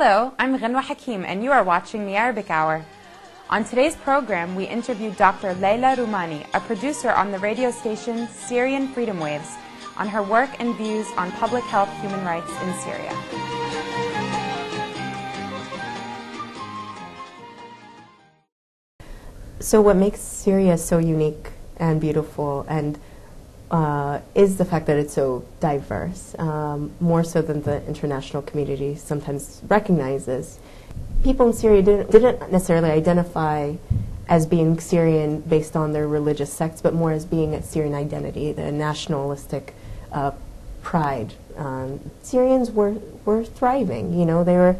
Hello, I'm Fen Wa Thakafeh, and you are watching the Arabic Hour. On today's program, we interviewed Dr. Leila Roumani, a producer on the radio station Syrian Freedom Waves, on her work and views on public health human rights in Syria. So what makes Syria so unique and beautiful and is the fact that it's so diverse, more so than the international community sometimes recognizes. People in Syria didn't necessarily identify as being Syrian based on their religious sects, but more as being a Syrian identity, the nationalistic pride. Syrians were thriving. You know, they were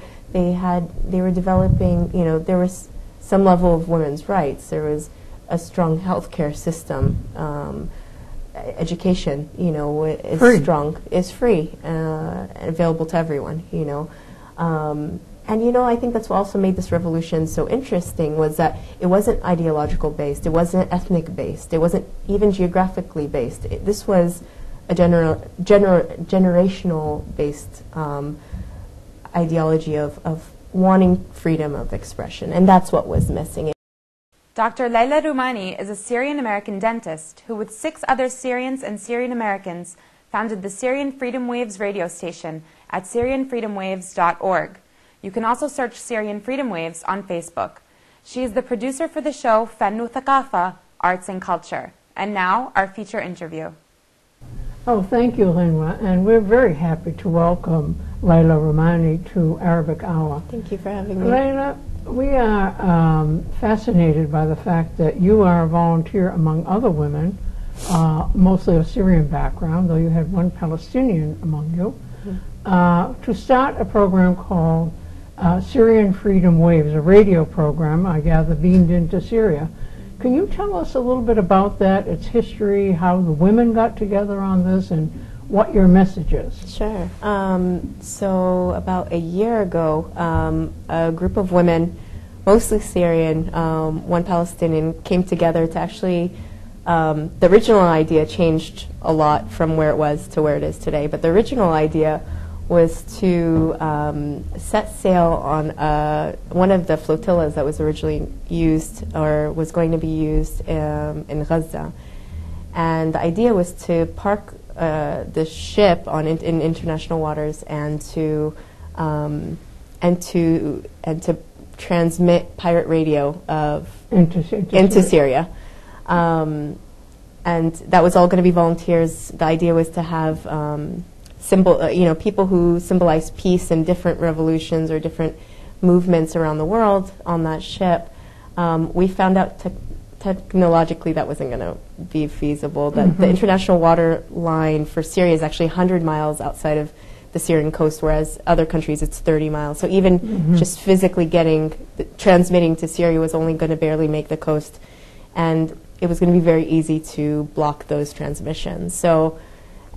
developing. You know, there was some level of women's rights. There was a strong healthcare system. Education, you know, is free, available to everyone, you know. And, you know, I think that's what also made this revolution so interesting was that it wasn't ideological based, it wasn't ethnic based, it wasn't even geographically based. This was a generational based ideology of wanting freedom of expression, and that's what was missing. Dr. Leila Roumani is a Syrian-American dentist who, with 6 other Syrians and Syrian-Americans, founded the Syrian Freedom Waves radio station at Syrian-FreedomWaves.org. You can also search Syrian Freedom Waves on Facebook. She is the producer for the show Fen Wa Thakafeh, Arts and Culture. And now, our feature interview. Oh, thank you, Fen Wa, and we're very happy to welcome Leila Roumani to Arabic Hour. Thank you for having me. Leila, we are fascinated by the fact that you are a volunteer among other women, mostly of Syrian background, though you had one Palestinian among you, to start a program called Syrian Freedom Waves, a radio program, I gather, beamed into Syria. Can you tell us a little bit about that, its history, how the women got together on this, and what your message is? Sure. So about a year ago, a group of women, mostly Syrian, one Palestinian, came together to actually, the original idea changed a lot from where it was to where it is today, but the original idea was to set sail on one of the flotillas that was originally used or was going to be used in Gaza. And the idea was to park the ship in international waters and to transmit pirate radio into Syria. And that was all going to be volunteers. The idea was to have people who symbolize peace in different revolutions or different movements around the world on that ship. We found out technologically that wasn't going to be feasible. That the international water line for Syria is actually 100 miles outside of the Syrian coast, whereas other countries it's 30 miles. So even just physically transmitting to Syria was only going to barely make the coast, and it was going to be very easy to block those transmissions. So,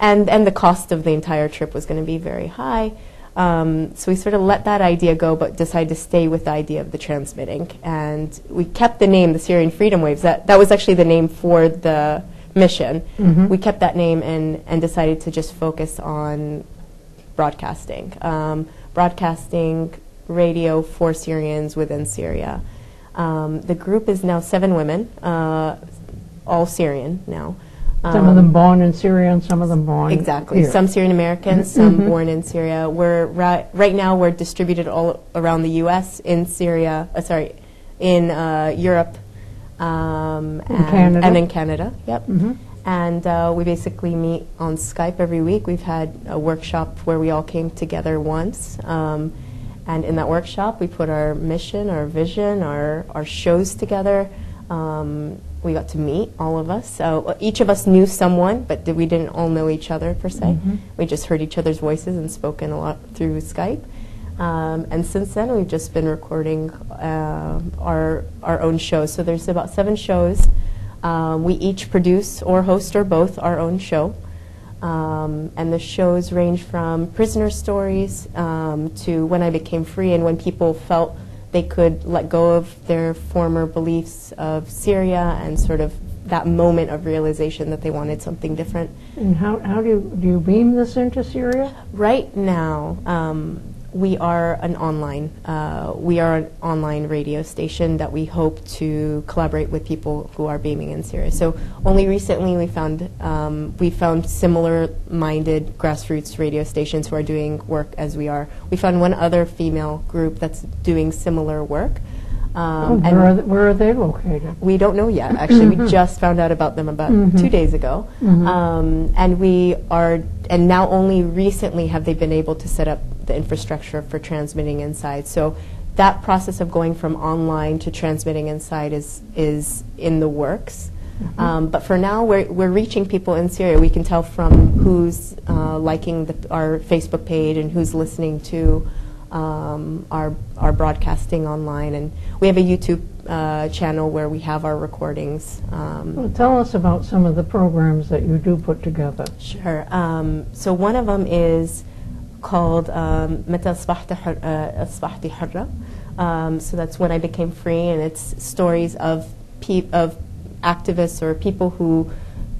and the cost of the entire trip was going to be very high. So we sort of let that idea go, but decided to stay with the idea of the transmitting. And we kept the name, the Syrian Freedom Waves. That was actually the name for the mission. We kept that name and decided to just focus on broadcasting. Broadcasting radio for Syrians within Syria. The group is now 7 women, all Syrian now. Some of them born in Syria and some of them born here. Some Syrian-Americans, some born in Syria. We're right now we're distributed all around the U.S., in Syria, in Europe, and in Canada. Yep. And we basically meet on Skype every week. We've had a workshop where we all came together once, and in that workshop we put our mission, our vision, our shows together. We got to meet, all of us. So each of us knew someone, but we didn't all know each other per se. We just heard each other's voices and spoken a lot through Skype. And since then, we've just been recording our own shows. So there's about 7 shows. We each produce or host or both our own show. And the shows range from prisoner stories to when I became free and when people felt they could let go of their former beliefs of Syria and sort of that moment of realization that they wanted something different. And how do you beam this into Syria? Right now, we are an online radio station that we hope to collaborate with people who are beaming in Syria. So only recently we found similar-minded grassroots radio stations who are doing work as we are. We found one other female group that's doing similar work. Where are they located? We don't know yet. Actually, we just found out about them about 2 days ago, and now only recently have they been able to set up the infrastructure for transmitting inside. So that process of going from online to transmitting inside is in the works. But for now, we're reaching people in Syria. We can tell from who's liking our Facebook page and who's listening to our broadcasting online, and we have a YouTube channel where we have our recordings. Well, tell us about some of the programs that you do put together. Sure. So one of them is called متى أصبحت حرة. So that's when I became free, and it's stories of activists or people who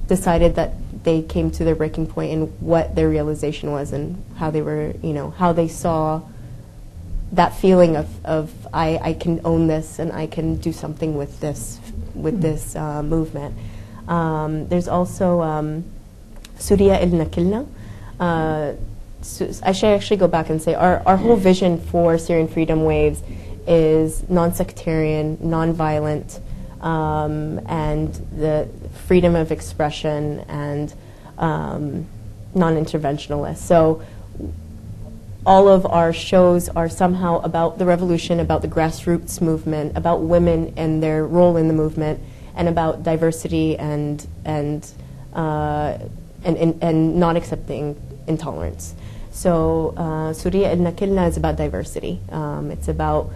decided that they came to their breaking point and what their realization was and how they were, how they saw that feeling of I can own this and I can do something with this movement. There's also Syria إلنا كلنا. I should actually go back and say our whole vision for Syrian Freedom Waves is non-sectarian, non-violent, and the freedom of expression and non-interventionalist. So all of our shows are somehow about the revolution, about the grassroots movement, about women and their role in the movement, and about diversity and not accepting intolerance. So Syria إلنا كلنا is about diversity. It's about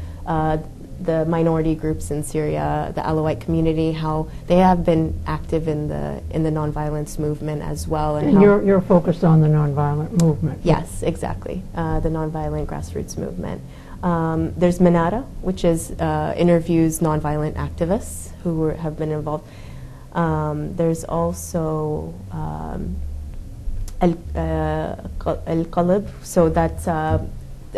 the minority groups in Syria, the Alawite community, how they have been active in the nonviolence movement as well. And you're focused on the nonviolent movement. Yes, exactly, the nonviolent grassroots movement. There's Manara, which is interviews nonviolent activists who have been involved. There's also Al-Qalb, so that's a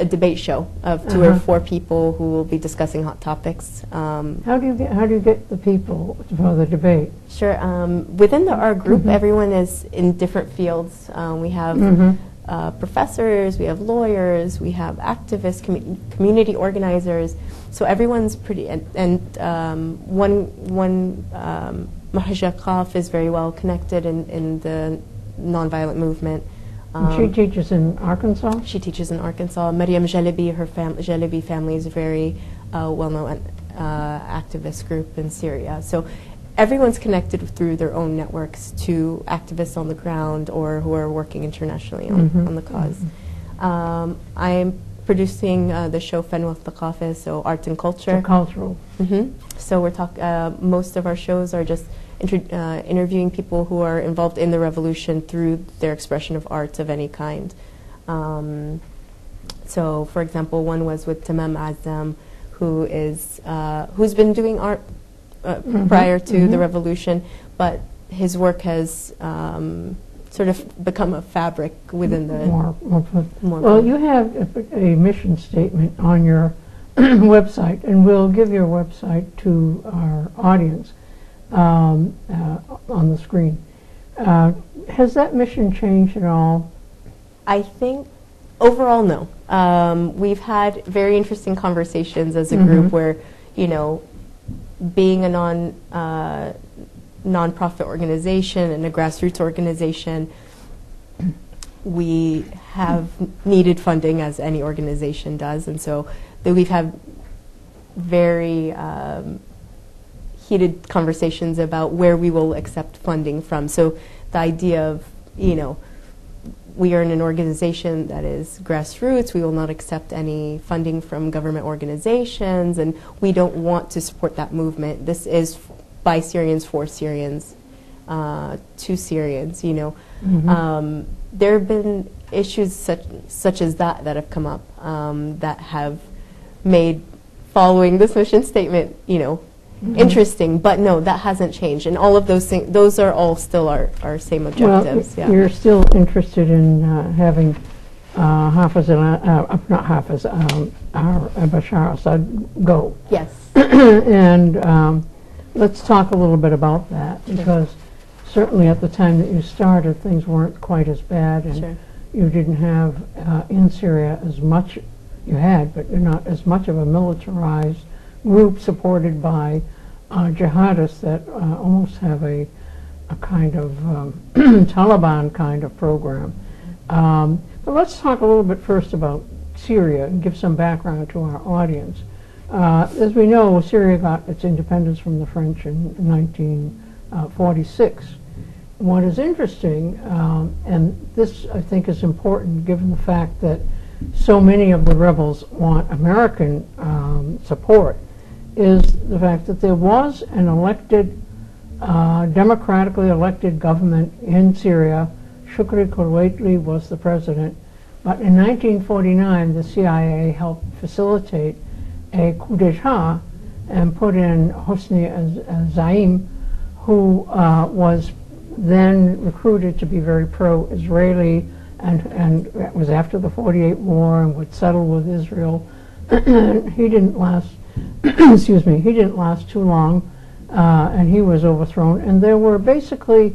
debate show of 2 or 4 people who will be discussing hot topics. How do you get the people for the debate? Sure. Within our group, everyone is in different fields. We have professors, we have lawyers, we have activists, community organizers. So everyone's pretty. And one Mahja Qaf is very well connected in the nonviolent movement. She teaches in Arkansas? She teaches in Arkansas. Maryam Jalebi, Jalebi family is a very well-known activist group in Syria. So everyone's connected through their own networks to activists on the ground or who are working internationally on the cause. I'm producing the show Fen Wa Thakafeh, so art and culture. So cultural. So we're most of our shows are just interviewing people who are involved in the revolution through their expression of art of any kind. So, for example, one was with Tamam Azam, who's been doing art prior to the revolution, but his work has sort of become a fabric within the more. Well, you have a mission statement on your website, and we'll give your website to our audience on the screen. Has that mission changed at all? I think overall, no. We've had very interesting conversations as a group where, being a non-profit organization and a grassroots organization, we have needed funding as any organization does, and so we've had very heated conversations about where we will accept funding from. So the idea of, we are in an organization that is grassroots, we will not accept any funding from government organizations, and we don't want to support that movement. This is by Syrians, for Syrians, to Syrians, there have been issues such as that have come up that have made following this mission statement, interesting, but no, that hasn't changed, and all of those things, those are all still our same objectives. Well, you're still interested in having Bashar Assad go. Yes. And let's talk a little bit about that, because certainly at the time that you started, things weren't quite as bad, and you didn't have in Syria as much. You had, but not as much of a militarized group supported by jihadists that almost have a kind of Taliban kind of program. But let's talk a little bit first about Syria and give some background to our audience. As we know, Syria got its independence from the French in 1946. What is interesting, and this I think is important given the fact that so many of the rebels want American support, is the fact that there was an elected, democratically elected government in Syria. Shukri Kuwaiti was the president, but in 1949 the CIA helped facilitate a coup d'etat and put in Hosni Zaim, who was then recruited to be very pro-Israeli, and it was after the 48 war and would settle with Israel. He didn't last, excuse me, he didn't last too long, and he was overthrown. And there were basically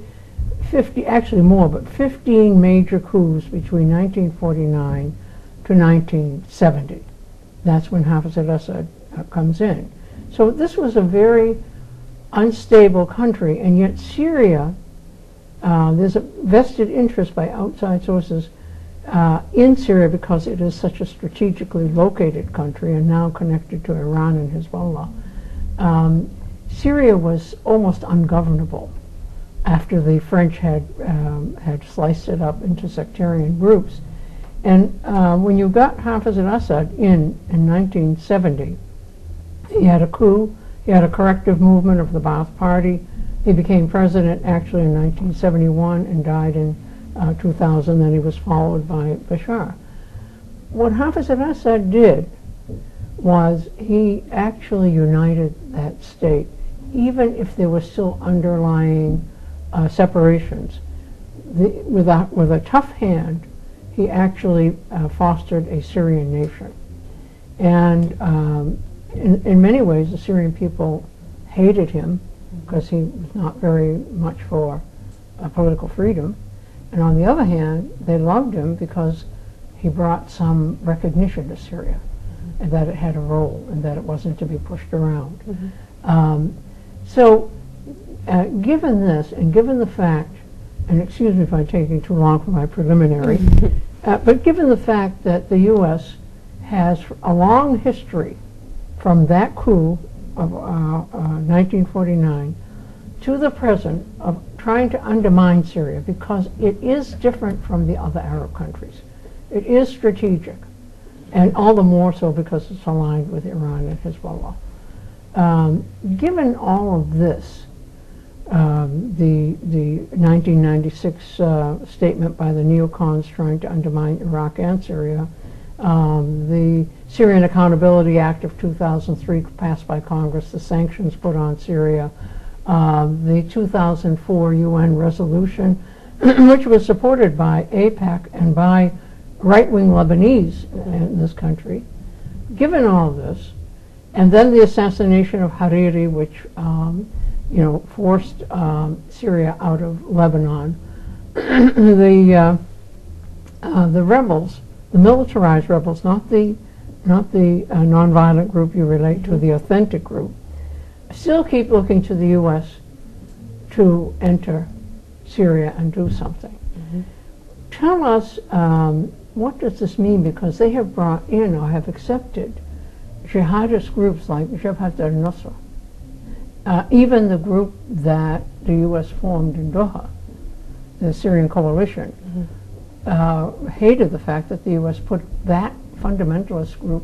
50, actually more, but 15 major coups between 1949 to 1970. That's when Hafez al-Assad comes in. So this was a very unstable country, and yet Syria, there's a vested interest by outside sources in Syria because it is such a strategically located country and now connected to Iran and Hezbollah. Syria was almost ungovernable after the French had sliced it up into sectarian groups. And when you got Hafez al-Assad in 1970, he had a coup, he had a corrective movement of the Ba'ath Party. He became president actually in 1971 and died in 2000. Then he was followed by Bashar. What Hafez al-Assad did was he actually united that state, even if there were still underlying separations. With a tough hand, he actually fostered a Syrian nation. And in many ways, the Syrian people hated him because he was not very much for political freedom. And on the other hand, they loved him because he brought some recognition to Syria, and that it had a role and that it wasn't to be pushed around. So given this, and given the fact, and excuse me if I'm taking too long for my preliminary, but given the fact that the U.S. has a long history from that coup of 1949 to the present of trying to undermine Syria, because it is different from the other Arab countries. It is strategic, and all the more so because it's aligned with Iran and Hezbollah. Given all of this, the 1996 statement by the neocons trying to undermine Iraq and Syria, the Syrian Accountability Act of 2003 passed by Congress, the sanctions put on Syria, the 2004 UN resolution, which was supported by AIPAC and by right-wing Lebanese in this country. Given all this, and then the assassination of Hariri, which forced Syria out of Lebanon, the rebels, the militarized rebels, not the nonviolent group you relate to, the authentic group, still keep looking to the U.S. to enter Syria and do something. Tell us, what does this mean? Because they have brought in or have accepted jihadist groups like Jabhat al-Nusra, even the group that the U.S. formed in Doha, the Syrian coalition, hated the fact that the U.S. put that fundamentalist group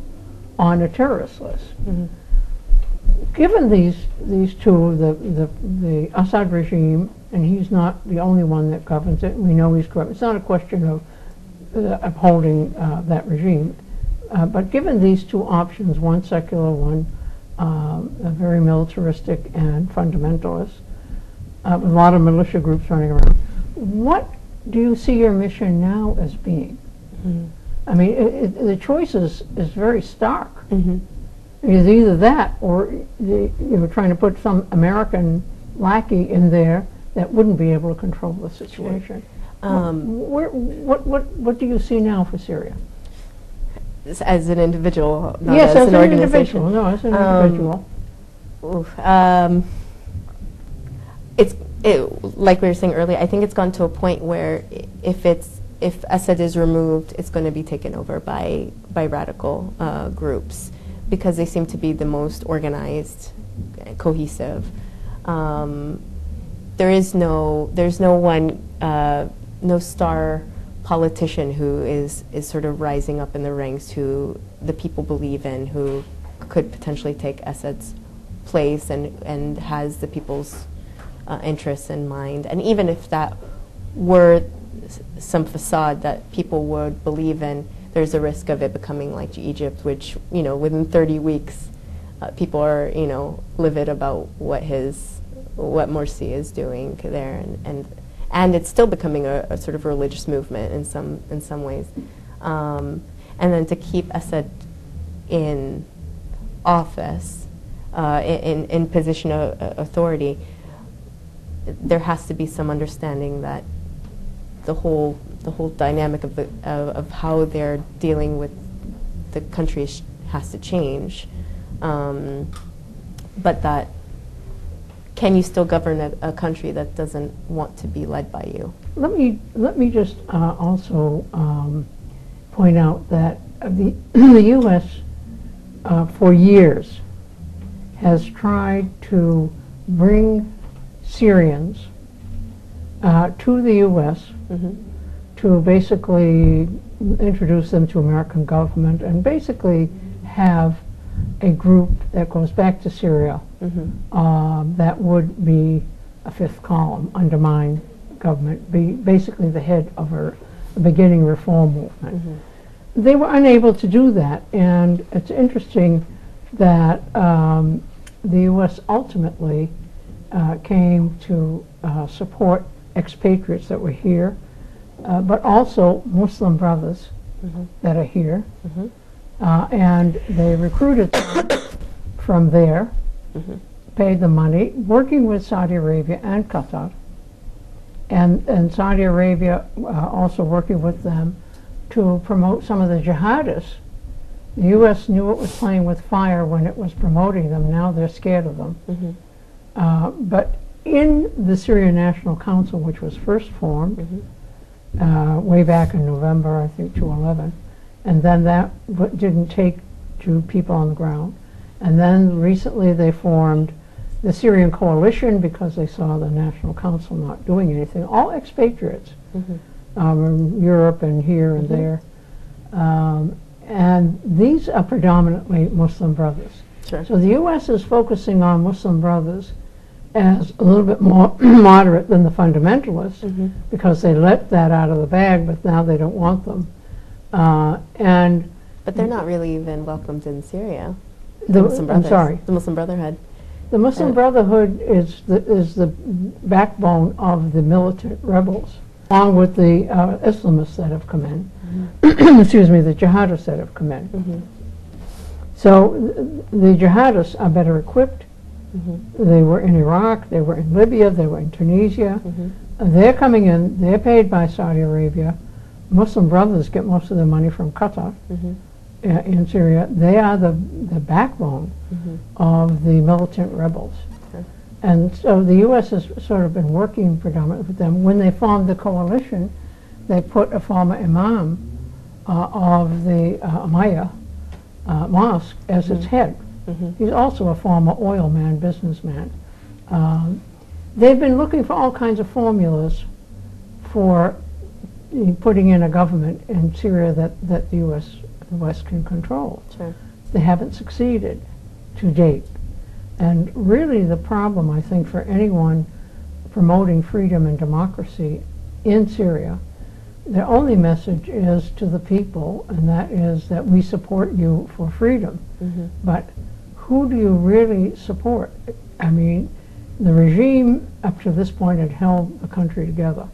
on a terrorist list. Given these two, the Assad regime, and he's not the only one that governs it, we know he's corrupt. It's not a question of upholding that regime, but given these two options, one secular, one very militaristic and fundamentalist, with a lot of militia groups running around, what do you see your mission now as being? I mean, the choice is very stark. Mm-hmm. It's either that or trying to put some American lackey in there that wouldn't be able to control the situation. What do you see now for Syria? As an individual, not yes, as an organization. individual. No, as an individual. Like we were saying earlier, I think it's gone to a point where if Assad is removed, it's going to be taken over by radical groups, because they seem to be the most organized, cohesive. There's no one, no star politician who is sort of rising up in the ranks, who the people believe in, who could potentially take Assad's place and has the people's interests in mind. And even if that were some facade that people would believe in, there's a risk of it becoming like Egypt, which, within 30 weeks, people are, livid about what Morsi is doing there, and it's still becoming a sort of religious movement in some ways. And then to keep Assad in office, in position of authority, there has to be some understanding that the whole dynamic of how they're dealing with the country has to change. But that, can you still govern a country that doesn't want to be led by you? Let me just also point out that the U.S. For years has tried to bring Syrians to the U.S. to basically introduce them to American government and basically have a group that goes back to Syria that would be a fifth column, undermine government, be basically the head of a beginning reform movement. They were unable to do that, and it's interesting that the U.S. ultimately came to support expatriates that were here, but also Muslim brothers that are here, and they recruited them from there, paid the money, working with Saudi Arabia and Qatar, and Saudi Arabia also working with them to promote some of the jihadists. The U.S. knew it was playing with fire when it was promoting them. Now they're scared of them. But in the Syrian National Council, which was first formed way back in November, I think, 2011, and then that didn't take to people on the ground. And then recently they formed the Syrian Coalition because they saw the National Council not doing anything. All expatriates, in Europe and here and there. And these are predominantly Muslim brothers. Sure. So the U.S. is focusing on Muslim brothers as a little bit more moderate than the fundamentalists because they let that out of the bag, but now they don't want them. But they're not really even welcomed in Syria. The Muslim Brothers. I'm sorry. The Muslim Brotherhood. The Muslim Brotherhood is the backbone of the militant rebels, along with the Islamists that have come in. Excuse me, the jihadists that have come in. So the jihadists are better equipped. They were in Iraq, they were in Libya, they were in Tunisia. They're coming in, they're paid by Saudi Arabia. Muslim Brothers get most of their money from Qatar in Syria. They are the backbone of the militant rebels. And so the U.S. has sort of been working predominantly with them. When they formed the coalition, they put a former imam of the Umayyah mosque as its head. He's also a former oil man, businessman. They've been looking for all kinds of formulas for putting in a government in Syria that the U.S. and the West can control. Sure. They haven't succeeded to date. And really the problem, I think, for anyone promoting freedom and democracy in Syria, their only message is to the people, and that is that we support you for freedom. But who do you really support? I mean, the regime up to this point had held the country together.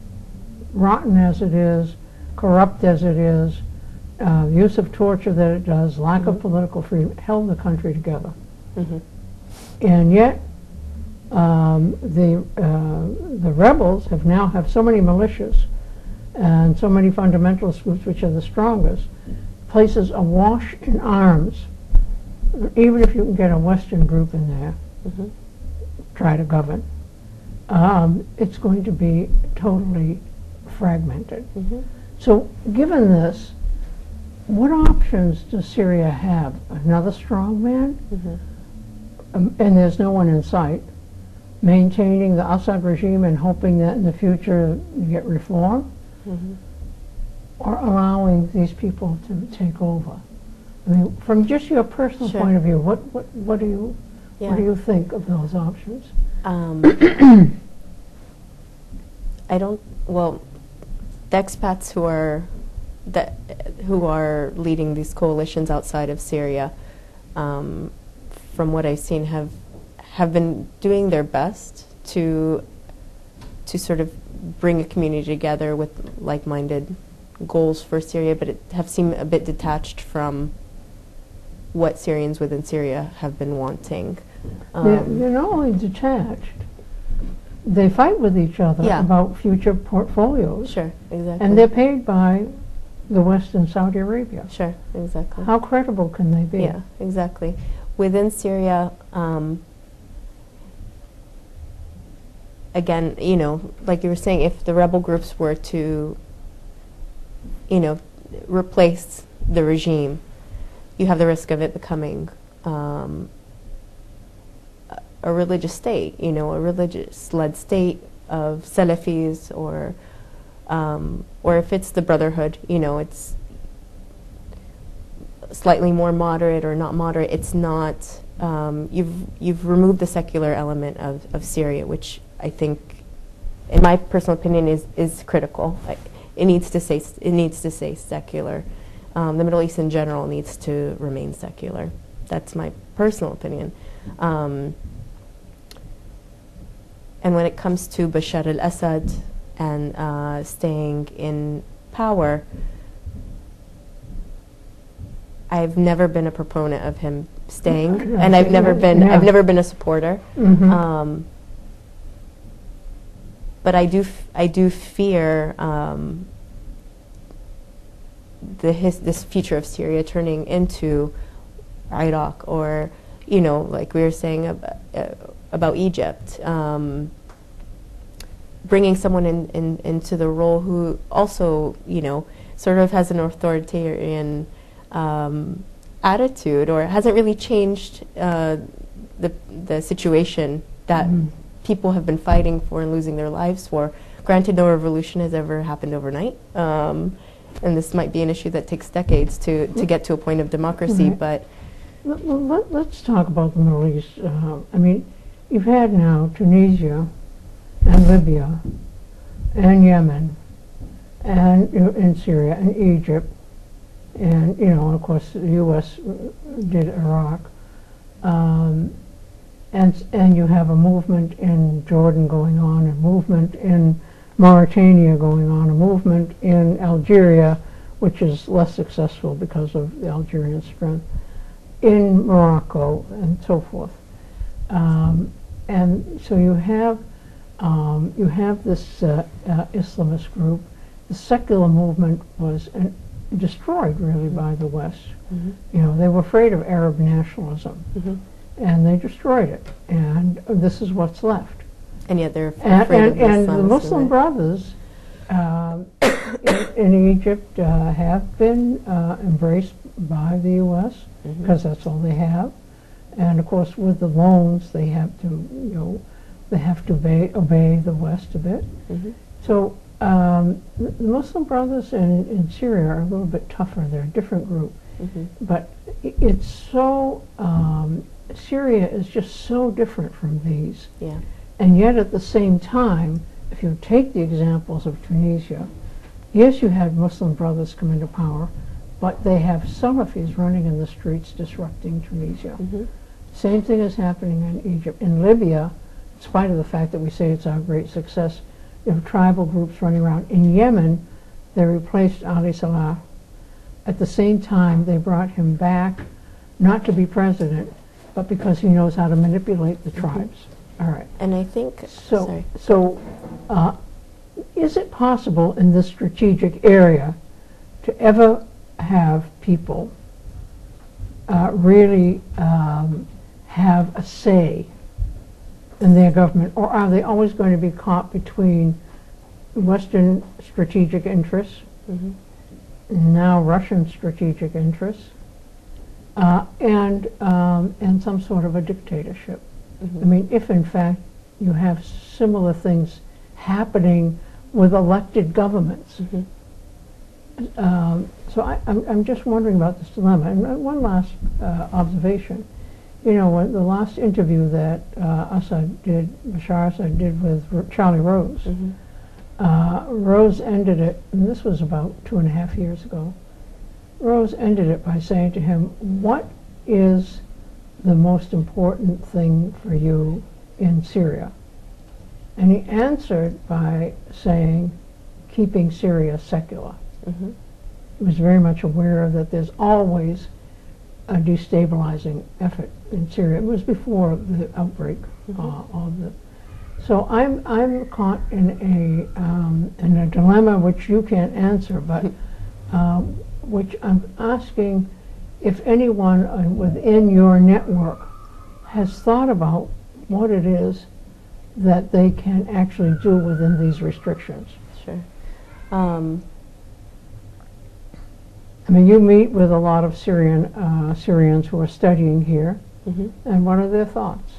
Rotten as it is, corrupt as it is, the use of torture that it does, lack of political freedom, held the country together. And yet, the rebels have so many militias and so many fundamentalist groups, which are the strongest, places awash in arms. Even if you can get a Western group in there, try to govern, it's going to be totally fragmented. So given this, what options does Syria have? Another strong man? And there's no one in sight. Maintaining the Assad regime and hoping that in the future you get reform? Or allowing these people to take over? I mean, from just your personal point of view, what do you think of those options? I don't. Well, the expats who are leading these coalitions outside of Syria, from what I've seen, have been doing their best to sort of bring a community together with like-minded goals for Syria, but it have seemed a bit detached from what Syrians within Syria have been wanting. They're not only detached, they fight with each other about future portfolios. Sure, exactly. And they're paid by the West and Saudi Arabia. Sure, exactly. How credible can they be? Yeah, exactly. Within Syria, again, you know, like you were saying, if the rebel groups were to, you know, replace the regime, you have the risk of it becoming a religious state, you know, a religious-led state of Salafis, or if it's the Brotherhood, you know, it's slightly more moderate or not moderate. It's not. You've removed the secular element of Syria, which I think, in my personal opinion, is critical. It needs to say secular. The Middle East in general needs to remain secular. That's my personal opinion. And when it comes to Bashar al-Assad and staying in power, I've never been a proponent of him staying, and I've never been a supporter. But I do fear this future of Syria turning into Iraq, or, you know, like we were saying about Egypt, bringing someone into the role who also, you know, sort of has an authoritarian attitude, or hasn't really changed the situation that people have been fighting for and losing their lives for. Granted, no revolution has ever happened overnight, and this might be an issue that takes decades to get to a point of democracy. But let's talk about the Middle East. I mean, you've had now Tunisia and Libya and Yemen and in Syria and Egypt, and, you know, of course the U.S. did Iraq, and you have a movement in Jordan going on, a movement in Mauritania going on, a movement in Algeria, which is less successful because of the Algerian strength, in Morocco, and so forth. And so you have this Islamist group. The secular movement was destroyed really by the West. You know, they were afraid of Arab nationalism, and they destroyed it. And this is what's left. And yet they're afraid of and the Muslim Brothers in Egypt have been embraced by the U.S. because that's all they have. And of course, with the loans, they have to, you know, obey the West a bit. So the Muslim Brothers in Syria are a little bit tougher. They're a different group. But it's so, Syria is just so different from these. Yeah. And yet at the same time, if you take the examples of Tunisia, yes, you had Muslim Brothers come into power, but they have Salafis running in the streets disrupting Tunisia. Same thing is happening in Egypt. In Libya, in spite of the fact that we say it's our great success, you have tribal groups running around. In Yemen, they replaced Ali Salah, at the same time, they brought him back not to be president, but because he knows how to manipulate the tribes. All right. And I think, So, is it possible in this strategic area to ever have people really have a say in their government, or are they always going to be caught between Western strategic interests, now Russian strategic interests, and some sort of a dictatorship? I mean, if in fact you have similar things happening with elected governments. So I'm just wondering about this dilemma. And one last observation. You know, when the last interview that Bashar Assad did with Charlie Rose, Rose ended it, and this was about 2.5 years ago, Rose ended it by saying to him, what is the most important thing for you in Syria? And he answered by saying, keeping Syria secular. He was very much aware that there's always a destabilizing effort in Syria. It was before the outbreak of the. So I'm caught in a dilemma which you can't answer, but which I'm asking if anyone within your network has thought about what it is that they can actually do within these restrictions. Sure. I mean, you meet with a lot of Syrians who are studying here, and what are their thoughts?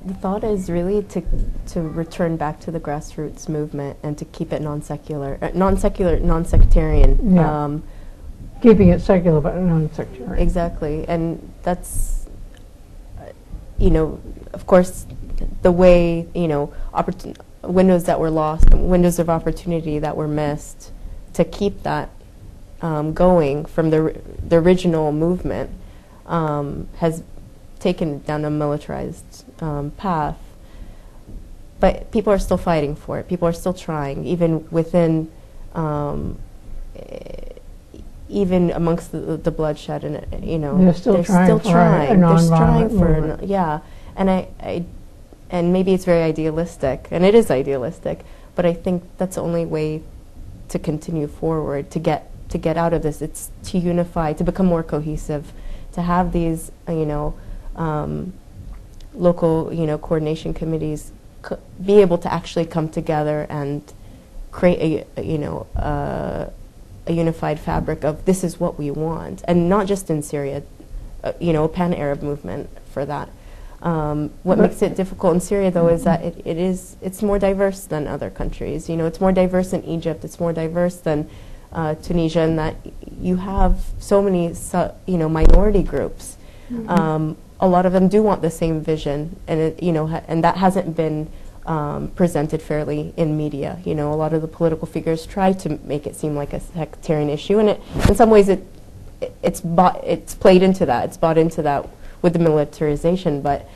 The thought is really to return back to the grassroots movement and to keep it non-sectarian. Yeah. Keeping it secular but non-sectarian. Exactly, and that's, you know, of course, the way, you know, windows that were lost, windows of opportunity that were missed, to keep that going from the original movement has taken down a militarized path. But people are still fighting for it. People are still trying, even within, even amongst the bloodshed, and you know, they're still trying. They're trying for yeah. And maybe it's very idealistic, and it is idealistic. But I think that's the only way to continue forward, to get out of this. It's to unify, to become more cohesive, to have these, you know, local, you know, coordination committees be able to actually come together and create a you know, a unified fabric of this is what we want, and not just in Syria, you know, a pan-Arab movement for that. What makes it difficult in Syria, though, is that it's more diverse than other countries. You know, it's more diverse than Egypt. It's more diverse than Tunisia, in that you have so many, you know, minority groups. A lot of them do want the same vision, and you know, and that hasn't been presented fairly in media. You know, a lot of the political figures try to make it seem like a sectarian issue, and in some ways it's played into that. It's bought into that with the militarization, but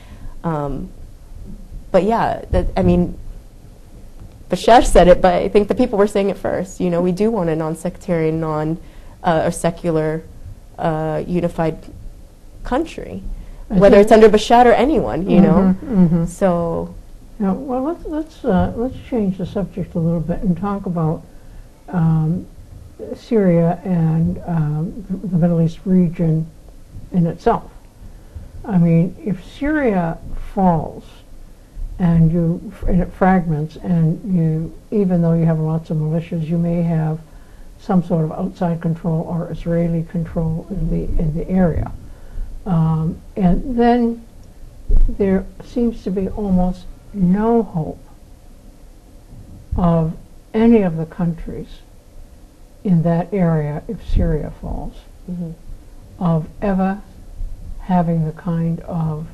yeah, I mean, Bashar said it, but I think the people were saying it first. You know, we do want a non-sectarian, or secular, unified country, whether it's under Bashar or anyone. You know, so. Now, well, let's change the subject a little bit and talk about Syria and the Middle East region in itself. I mean, if Syria falls and it fragments, and even though you have lots of militias, you may have some sort of outside control or Israeli control in the area, and then there seems to be almost no hope of any of the countries in that area, if Syria falls, of ever having the kind of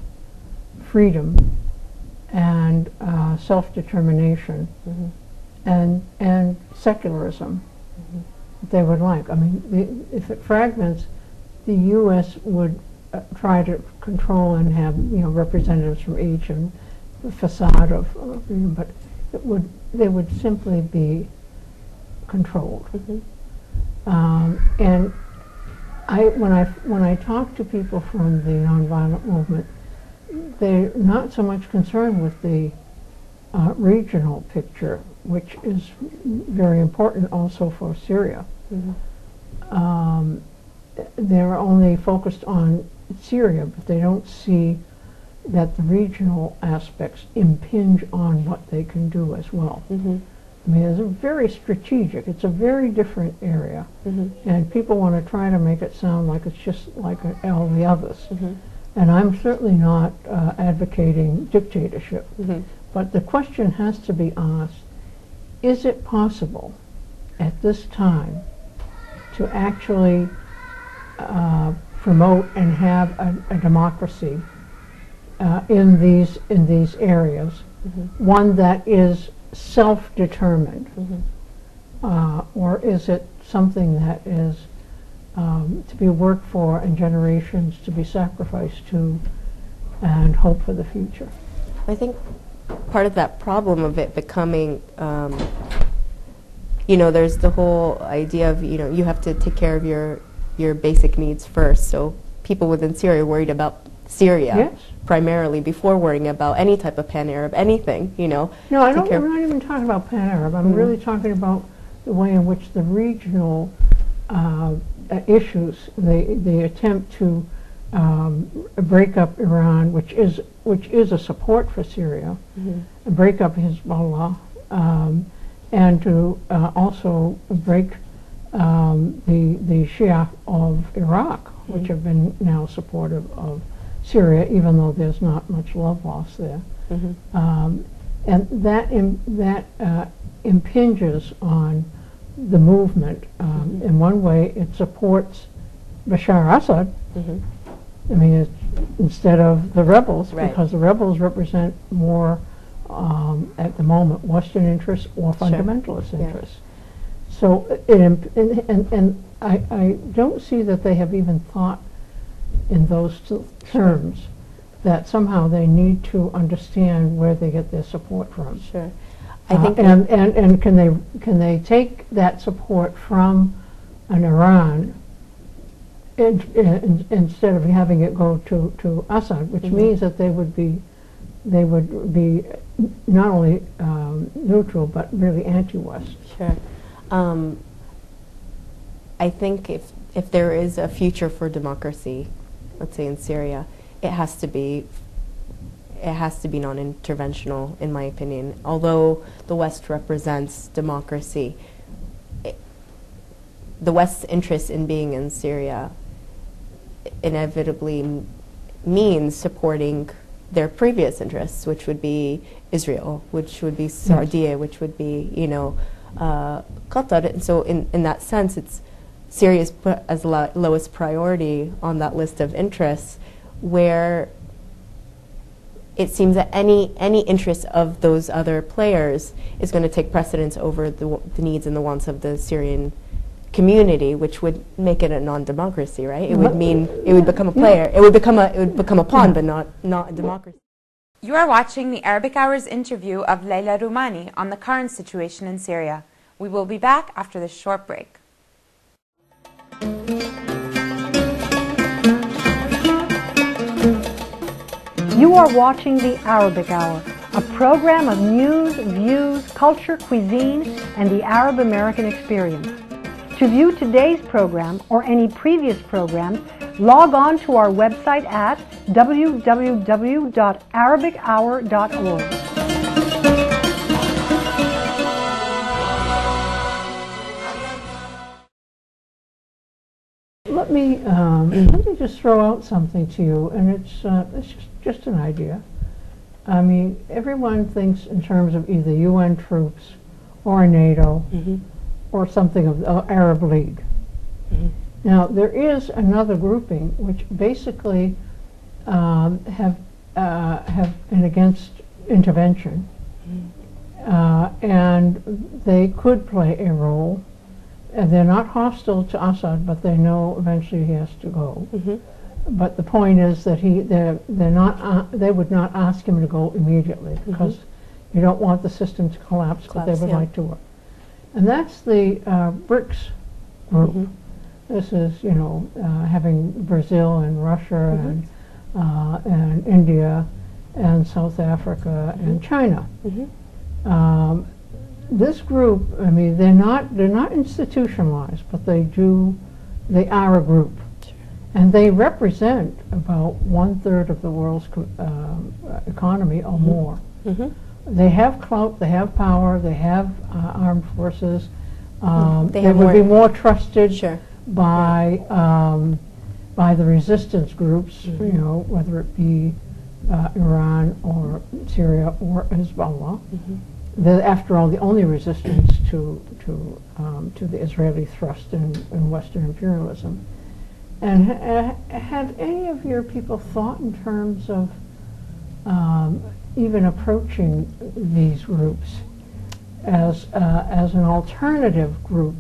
freedom and self-determination and secularism that they would like. I mean, if it fragments, the U.S. would try to control and have, you know, representatives from each, and the facade of but they would simply be controlled. And when I talk to people from the nonviolent movement, they're not so much concerned with the regional picture, which is very important also for Syria. They're only focused on Syria, but they don't see that the regional aspects impinge on what they can do as well. I mean, it's a very strategic, it's a very different area, and people want to try to make it sound like it's just like all the others. And I'm certainly not advocating dictatorship, but the question has to be asked, is it possible at this time to actually promote and have a democracy in these areas, one that is self-determined, or is it something that is to be worked for and generations to be sacrificed to and hope for the future? I think part of that problem of it becoming, you know, there's the whole idea of, you know, you have to take care of your basic needs first. So people within Syria are worried about Syria primarily before worrying about any type of pan-Arab, anything, you know. No, I'm not even talking about pan-Arab. I'm really talking about the way in which the regional issues, the attempt to break up Iran, which is a support for Syria, break up Hezbollah, and to also break the Shia of Iraq, which have been now supportive of Syria, even though there's not much love lost there. And that impinges on the movement. In one way, it supports Bashar Assad. I mean, instead of the rebels, because the rebels represent more, at the moment, Western interests or fundamentalist interests. So, and I don't see that they have even thought in those terms, that somehow they need to understand where they get their support from. I think and can they take that support from an Iran instead of having it go to Assad, which means that they would be not only neutral but really anti-West. I think if there is a future for democracy, let's say in Syria, it has to be non-interventional, in my opinion. Although the West represents democracy, the West's interest in being in Syria inevitably means supporting their previous interests, which would be Israel, which would be Saudi, which would be, you know, Qatar. And so in that sense, it's Syria is put as lowest priority on that list of interests, where it seems that any interest of those other players is going to take precedence over the needs and the wants of the Syrian community, which would make it a non-democracy, right? It would mean it would become a player. It would become a pawn, but not a democracy. You are watching the Arabic Hour's interview of Leila Roumani on the current situation in Syria. We will be back after this short break. You are watching the Arabic Hour, a program of news, views, culture, cuisine, and the Arab-American experience. To view today's program or any previous programs, log on to our website at www.arabichour.org. Let me just throw out something to you, and it's just an idea. I mean, everyone thinks in terms of either UN troops or NATO or something of the Arab League. Now, there is another grouping which basically have been against intervention, and they could play a role. They're not hostile to Assad, but they know eventually he has to go. But the point is that they would not ask him to go immediately, because you don't want the system to collapse, but they would like to work. And that's the BRICS group, This is, you know, having Brazil and Russia and India and South Africa and China. This group, I mean, they're not institutionalized, but they are a group. And they represent about 1/3 of the world's economy or more. They have clout, they have power, they have armed forces. They would be more trusted by the resistance groups, you know, whether it be Iran or Syria or Hezbollah. They're, after all, the only resistance to the Israeli thrust in Western imperialism. And have any of your people thought in terms of even approaching these groups as an alternative group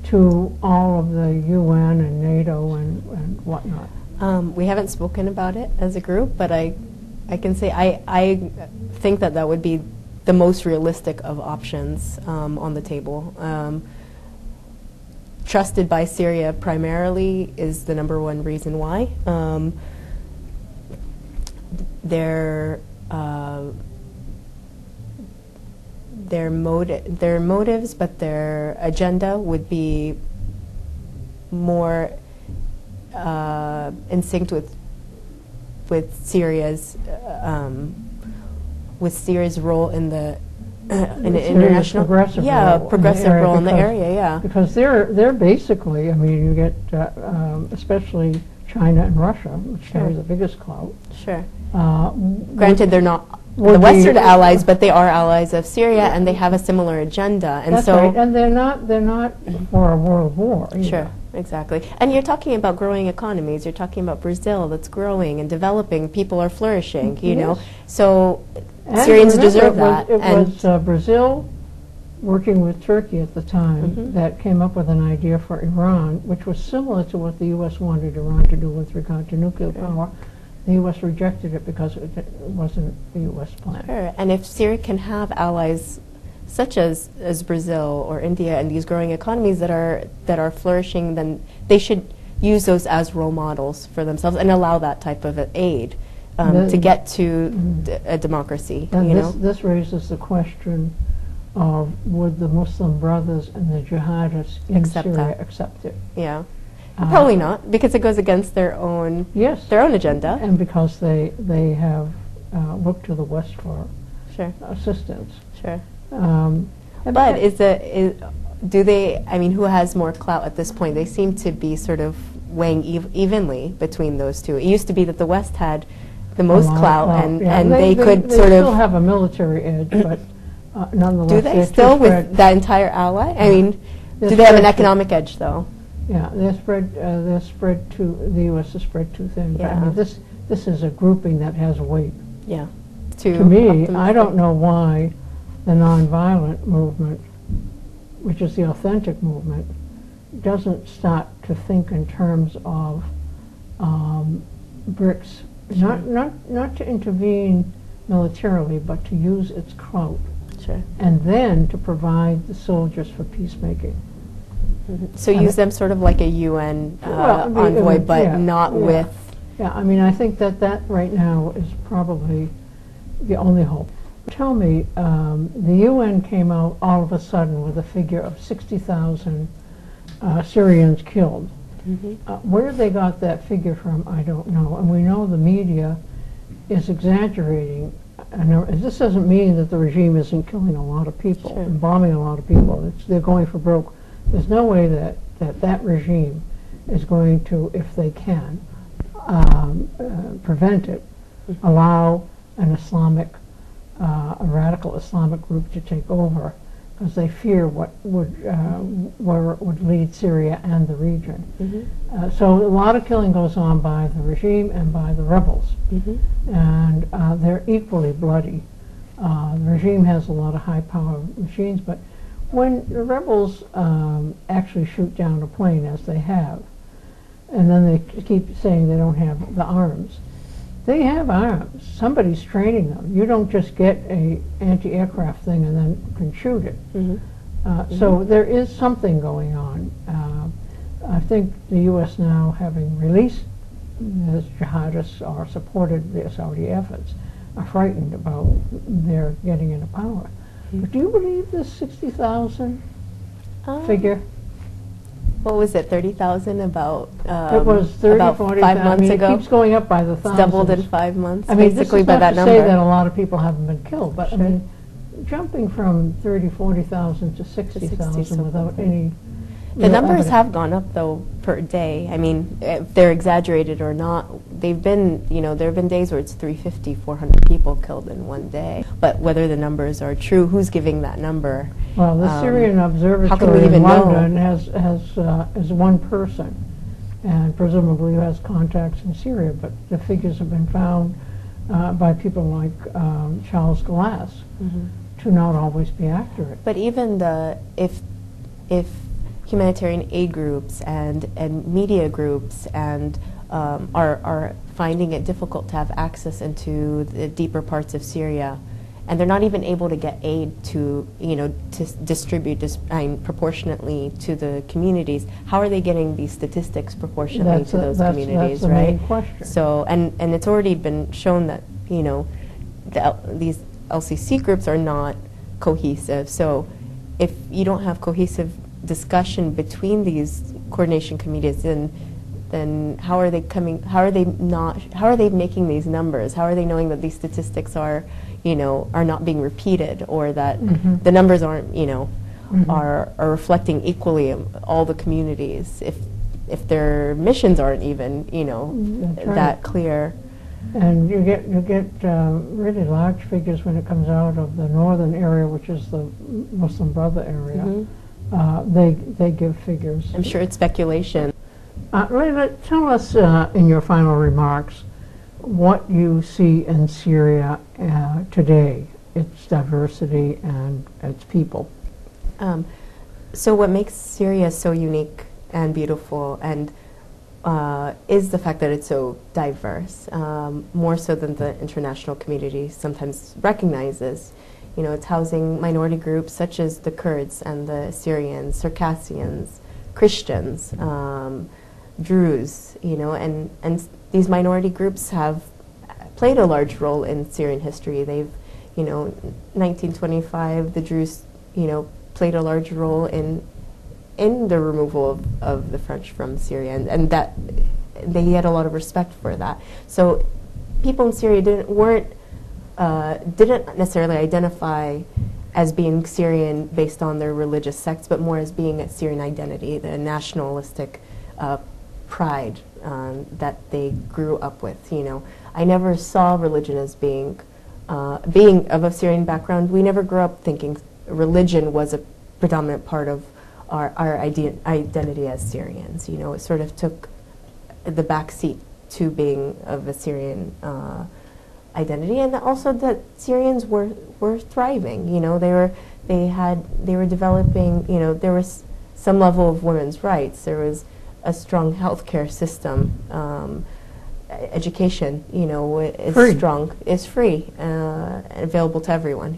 to all of the UN and NATO and whatnot? We haven't spoken about it as a group, but I can say I think that would be the most realistic of options on the table. Trusted by Syria primarily is the #1 reason why. Their motives, but their agenda would be more in sync with Syria's role in the international progressive role in the area, because they're basically, I mean, you get especially China and Russia, which carry the biggest clout. Granted, they're not the Western allies, but they are allies of Syria, and they have a similar agenda. And that's so, right. And they're not for a world war either. Exactly. And you're talking about growing economies. You're talking about Brazil that's growing and developing. People are flourishing. You know, so. And Syrians deserve that. It was Brazil working with Turkey at the time that came up with an idea for Iran, which was similar to what the U.S. wanted Iran to do with regard to nuclear power. The U.S. rejected it because it wasn't the U.S. plan. And if Syria can have allies such as Brazil or India and these growing economies that are flourishing, then they should use those as role models for themselves and allow that type of aid. To get to a democracy. And this raises the question of would the Muslim Brothers and the jihadists in Syria accept it? Yeah, probably not, because it goes against their own agenda, and because they have looked to the West for assistance. But do they? I mean, who has more clout at this point? They seem to be sort of weighing evenly between those two. It used to be that the West had the most clout, and they could sort of... They still have a military edge, but nonetheless... Do they still with that entire ally? I mean, do they have an economic edge, though? Yeah, they're spread too... The U.S. is spread too thin. But, I mean, this is a grouping that has weight. Yeah. To me, I don't know why the nonviolent movement, which is the authentic movement, doesn't start to think in terms of BRICS. Not to intervene militarily, but to use its clout, and then to provide the soldiers for peacemaking. So use them sort of like a UN envoy, but not with... Yeah, I mean, I think that right now is probably the only hope. Tell me, the UN came out all of a sudden with a figure of 60,000 Syrians killed. Where they got that figure from, I don't know. And we know the media is exaggerating. And this doesn't mean that the regime isn't killing a lot of people and bombing a lot of people. They're going for broke. There's no way that regime is going to, if they can, prevent it, allow an a radical Islamic group to take over, because they fear what would lead Syria and the region. So a lot of killing goes on by the regime and by the rebels, and they're equally bloody. The regime has a lot of high-power machines, but when the rebels actually shoot down a plane, as they have, and then they keep saying they don't have the arms, they have arms. Somebody's training them. You don't just get a anti-aircraft thing and then can shoot it. So there is something going on. think the U.S. now, having released the jihadists or supported the Saudi efforts, are frightened about their getting into power. But do you believe this 60,000 figure? What was it, 30,000 about It was 30, about 40, 5 months ago? It keeps going up by the thousands. Doubled in 5 months, I mean, basically, this is by not that to number. say that a lot of people haven't been killed, but I mean, jumping from 30, 40,000 to 60,000 without any The numbers evidence. have gone up, though, per day. I mean, if they're exaggerated or not, they've been, there have been days where it's 350, 400 people killed in one day. But whether the numbers are true, who's giving that number? Well, the Syrian how can we Observatory in even London know? is one person, and presumably has contacts in Syria, but the figures have been found by people like Charles Glass to not always be accurate. But even if humanitarian aid groups and media groups and are finding it difficult to have access into the deeper parts of Syria, and they're not even able to get aid to to distribute proportionately to the communities. How are they getting these statistics proportionately to those communities, that's the right? main question. So and it's already been shown that these LCC groups are not cohesive. So if you don't have cohesive discussion between these coordination committees, then how are they making these numbers? How are they knowing that these statistics are not being repeated, or that the numbers aren't are reflecting equally all the communities if their missions aren't even that clear? And you get really large figures when it comes out of the northern area, which is the Muslim Brother area. They give figures. I'm sure it's speculation. Leila, tell us in your final remarks what you see in Syria today, its diversity and its people. So what makes Syria so unique and beautiful and is the fact that it's so diverse, more so than the international community sometimes recognizes. It's housing minority groups such as the Kurds and the Syrians, Circassians, Christians, Druze, and these minority groups have played a large role in Syrian history. They've, 1925, the Druze, played a large role in the removal of the French from Syria, and that they had a lot of respect for that. So people in Syria didn't necessarily identify as being Syrian based on their religious sects, but more as being a Syrian identity, the nationalistic pride that they grew up with. I never saw religion as being of a Syrian background. We never grew up thinking religion was a predominant part of our identity as Syrians. It sort of took the back seat to being of a Syrian identity, and also that Syrians were thriving. They were developing. There was some level of women's rights. There was a strong healthcare system. Education, is free. Strong, is free, available to everyone.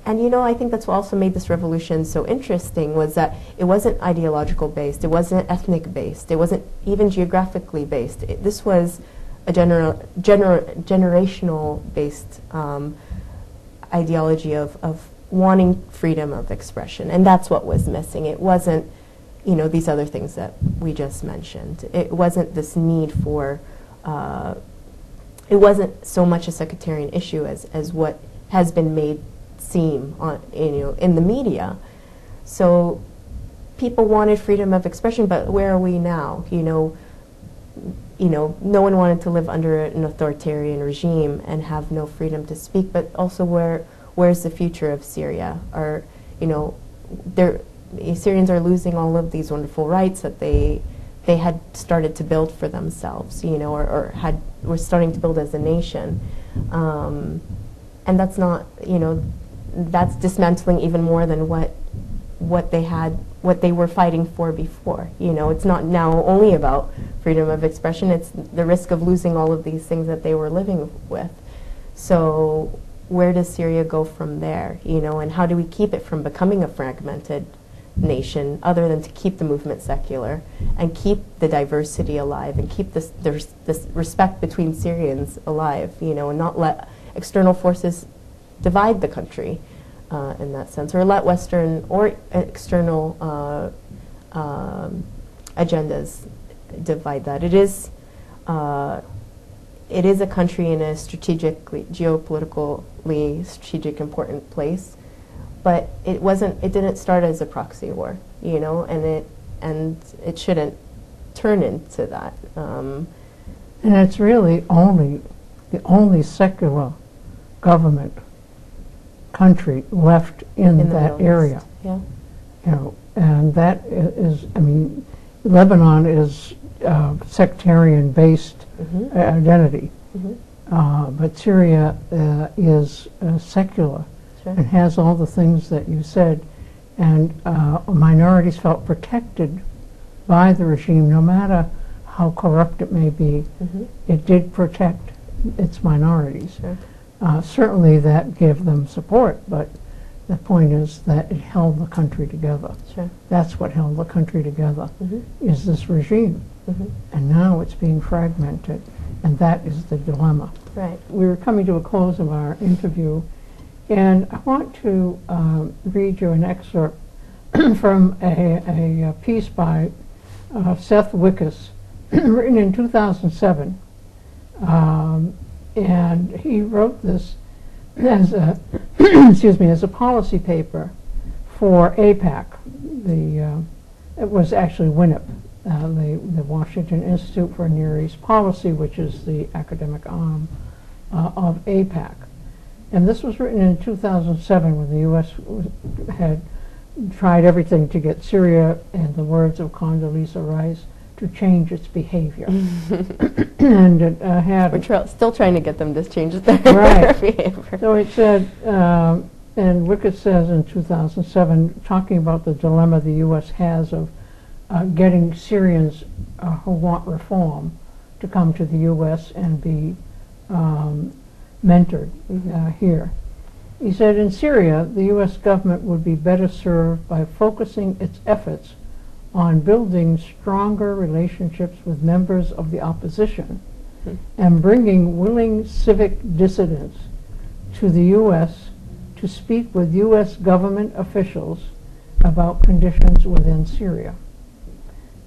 And I think that's what also made this revolution so interesting, was that it wasn't ideological based, it wasn't ethnic based, it wasn't even geographically based. This was a generational based ideology of wanting freedom of expression, and that's what was missing. It wasn't, these other things that we just mentioned. It wasn't this need for, it wasn't so much a sectarian issue as what has been made seem in the media. So people wanted freedom of expression, but where are we now? No one wanted to live under an authoritarian regime and have no freedom to speak, but also where's the future of Syria? Syrians are losing all of these wonderful rights that they had started to build for themselves, or were starting to build as a nation. And that's not, that's dismantling even more than what they were fighting for before. It's not now only about freedom of expression, it's the risk of losing all of these things that they were living with. So where does Syria go from there, and how do we keep it from becoming a fragmented nation other than to keep the movement secular and keep the diversity alive and keep this respect between Syrians alive, you know, and not let external forces divide the country in that sense, or let Western or external agendas divide that. It is a country in a geopolitically strategic important place, but it didn't start as a proxy war, you know, and it shouldn't turn into that. And it's really the only secular government country left in that area. Yeah. You know, and that is, I mean, Lebanon is sectarian-based identity, but Syria is secular. Sure. And has all the things that you said, and minorities felt protected by the regime, no matter how corrupt it may be. It did protect its minorities. Sure. Certainly that gave them support, but the point is that it held the country together. Sure. That's what held the country together, is this regime. And now it's being fragmented, and that is the dilemma. Right. We're coming to a close of our interview, and I want to read you an excerpt from a piece by Seth Wickus, written in 2007. And he wrote this as a, excuse me, as a policy paper for APAC. It was actually WINEP, the Washington Institute for Near East Policy, which is the academic arm of APAC. And this was written in 2007 when the U.S. had tried everything to get Syria, in the words of Condoleezza Rice, to change its behavior. And it had... We're still trying to get them to change their behavior. So it said, and Wickett says in 2007, talking about the dilemma the U.S. has of getting Syrians who want reform to come to the U.S. and be mentored here. He said, in Syria, the U.S. government would be better served by focusing its efforts on building stronger relationships with members of the opposition and bringing willing civic dissidents to the U.S. to speak with U.S. government officials about conditions within Syria.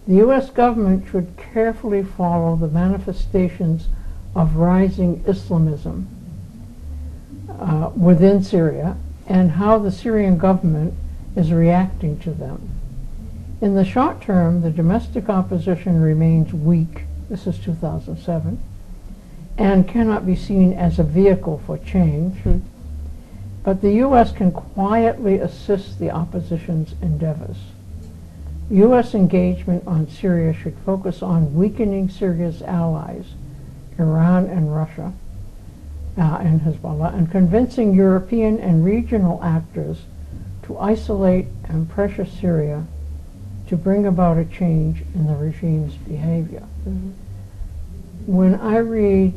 The U.S. government should carefully follow the manifestations of rising Islamism within Syria and how the Syrian government is reacting to them. In the short term, the domestic opposition remains weak, this is 2007, and cannot be seen as a vehicle for change. But the U.S. can quietly assist the opposition's endeavors. U.S. engagement on Syria should focus on weakening Syria's allies, Iran and Russia, and Hezbollah, and convincing European and regional actors to isolate and pressure Syria to bring about a change in the regime's behavior. When I read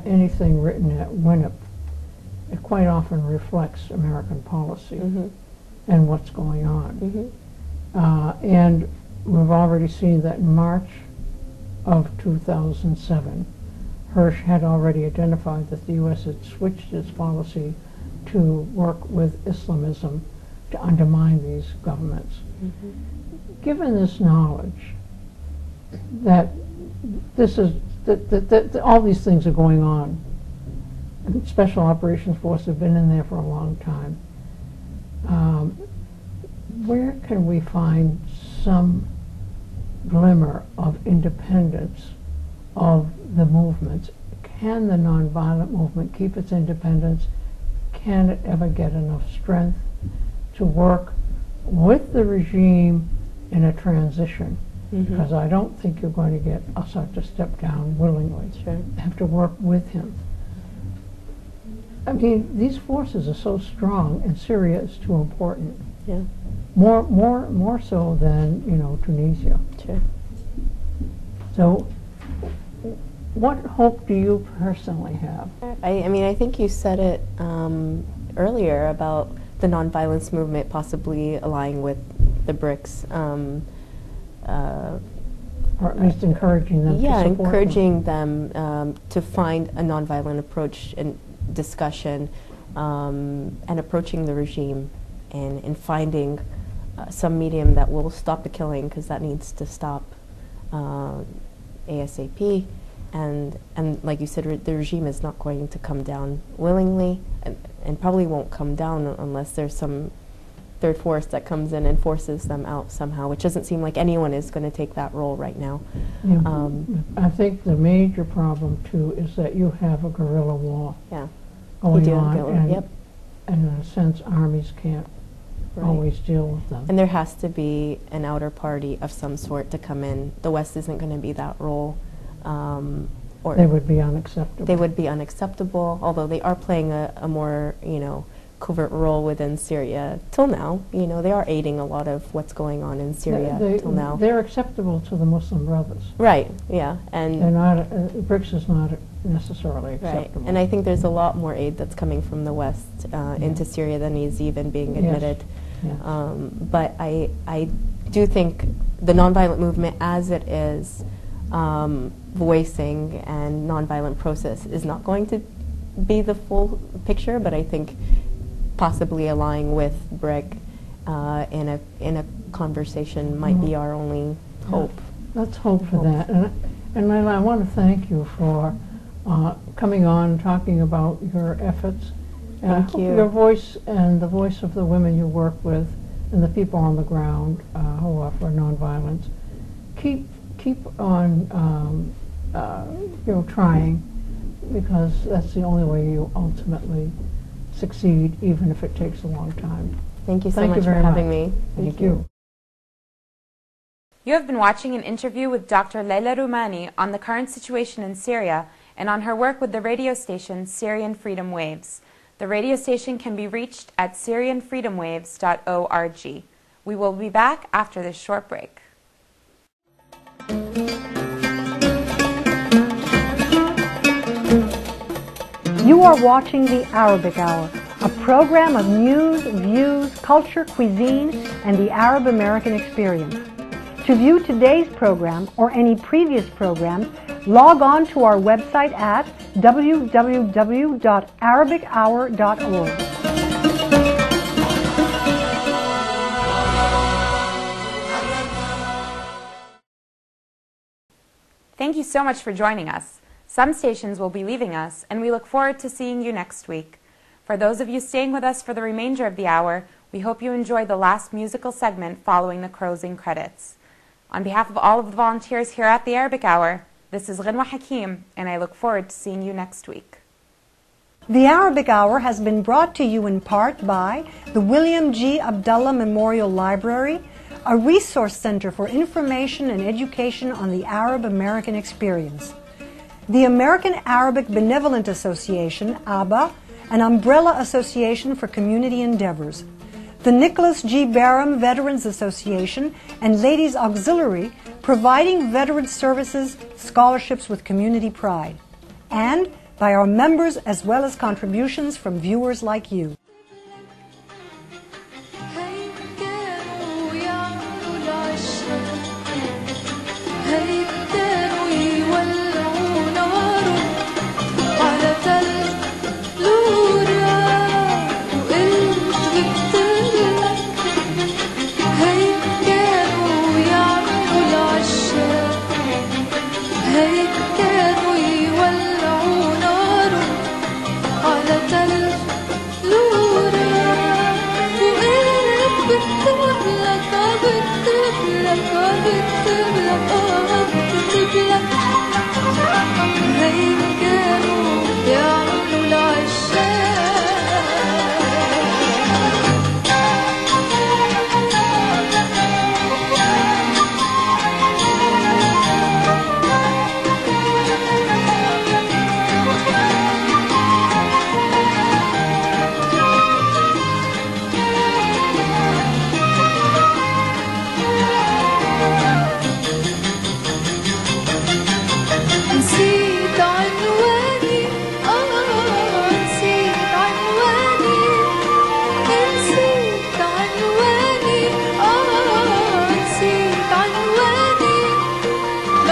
anything written at WINEP, it quite often reflects American policy and what's going on. And we've already seen that in March of 2007, Hirsch had already identified that the U.S. had switched its policy to work with Islamism to undermine these governments. Given this knowledge that this is that all these things are going on, and Special Operations Force have been in there for a long time, where can we find some glimmer of independence of the movements? Can the nonviolent movement keep its independence? Can it ever get enough strength to work with the regime in a transition? Because I don't think you're going to get Assad to step down willingly. You have to work with him. I mean, these forces are so strong, and Syria is too important. More so than, you know, Tunisia. So, what hope do you personally have? I mean, I think you said it earlier about the nonviolence movement possibly aligning with the BRICS. Or at least encouraging them to support encouraging them to find a nonviolent approach and discussion, and approaching the regime and finding some medium that will stop the killing, because that needs to stop ASAP. And like you said, the regime is not going to come down willingly, and probably won't come down unless there's some third force that comes in and forces them out somehow, which doesn't seem like anyone is going to take that role right now. Yeah, I think the major problem too is that you have a guerrilla war going on, and in a sense armies can't always deal with them. And there has to be an outer party of some sort to come in. The West isn't going to be that role. Or they would be unacceptable. They would be unacceptable, although they are playing a more, covert role within Syria till now. They are aiding a lot of what's going on in Syria till now. They're acceptable to the Muslim brothers. Right, yeah. And they're not, BRICS is not necessarily acceptable. Right. And I think there's a lot more aid that's coming from the West into Syria than is even being admitted. Yes. But I do think the nonviolent movement as it is voicing and nonviolent process is not going to be the full picture, but I think possibly allying with BRIC in a conversation might be our only hope. Let's hope for that. And Leila, I want to thank you for coming on and talking about your efforts. And I hope your voice and the voice of the women you work with and the people on the ground who are for nonviolence keep on trying, because that's the only way you ultimately succeed, even if it takes a long time. Thank you so much for having me. Thank you. You have been watching an interview with Dr. Leila Roumani on the current situation in Syria and on her work with the radio station Syrian Freedom Waves. The radio station can be reached at Syrian-Freedom-Waves.org. We will be back after this short break. You are watching the Arabic Hour, a program of news, views, culture, cuisine, and the Arab-American experience. To view today's program or any previous programs, log on to our website at www.arabichour.org. Thank you so much for joining us. Some stations will be leaving us, and we look forward to seeing you next week. For those of you staying with us for the remainder of the hour, we hope you enjoy the last musical segment following the closing credits. On behalf of all of the volunteers here at the Arabic Hour, this is Fen Wa Thakafeh, and I look forward to seeing you next week. The Arabic Hour has been brought to you in part by the William G. Abdullah Memorial Library, a resource center for information and education on the Arab-American experience, the American Arabic Benevolent Association, ABA, an umbrella association for community endeavors, the Nicholas G. Barham Veterans Association and Ladies Auxiliary, providing veteran services, scholarships with community pride, and by our members as well as contributions from viewers like you. نسيت عنواني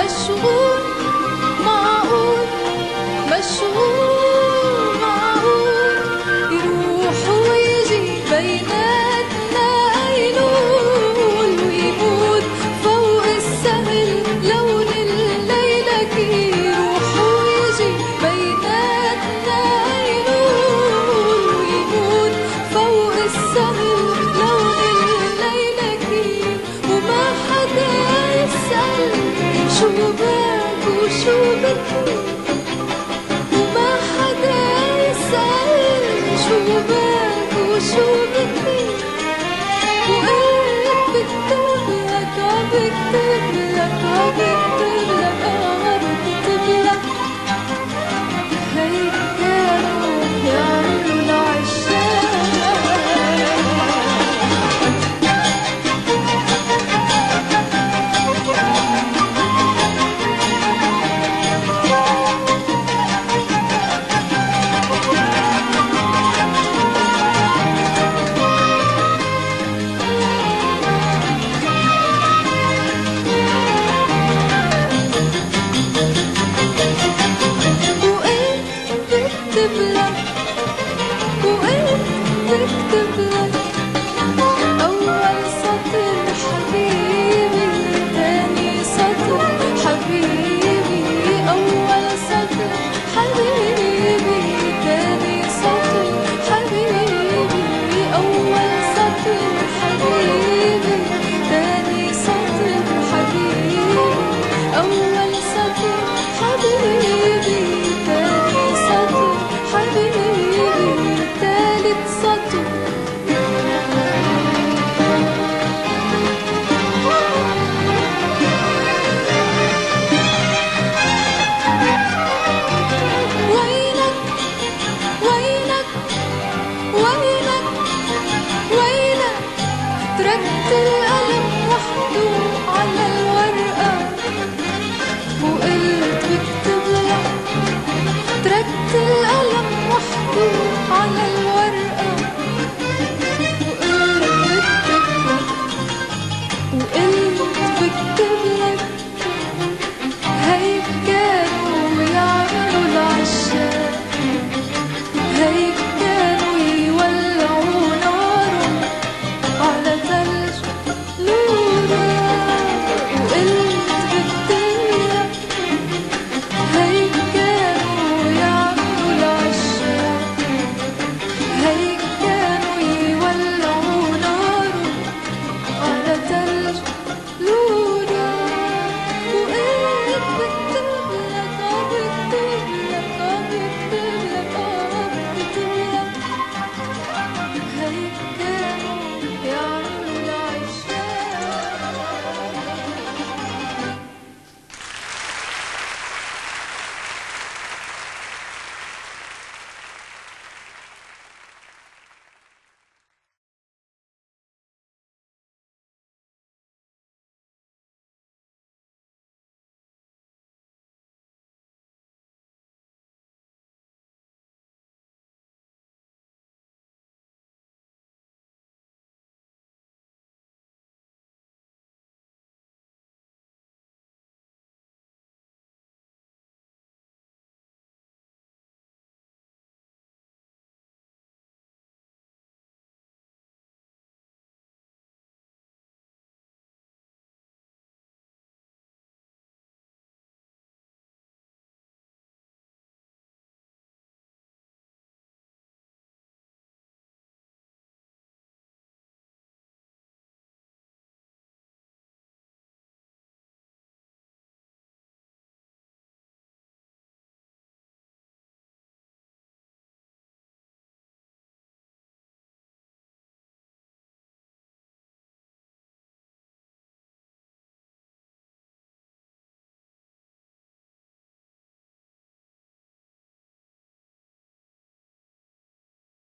مشغول معقول مشغول معقول يروح ويجي بيناتنا يلول ويموت فوق السهل لون الليلة يروح ويجي بيناتنا يلول ويموت فوق السهل لون الليلة وما حدا يسأل شو باك وشو بدي وما حدا يسأل شو باك وشو بدي وقلت بكتب لك عم بكتب لك عم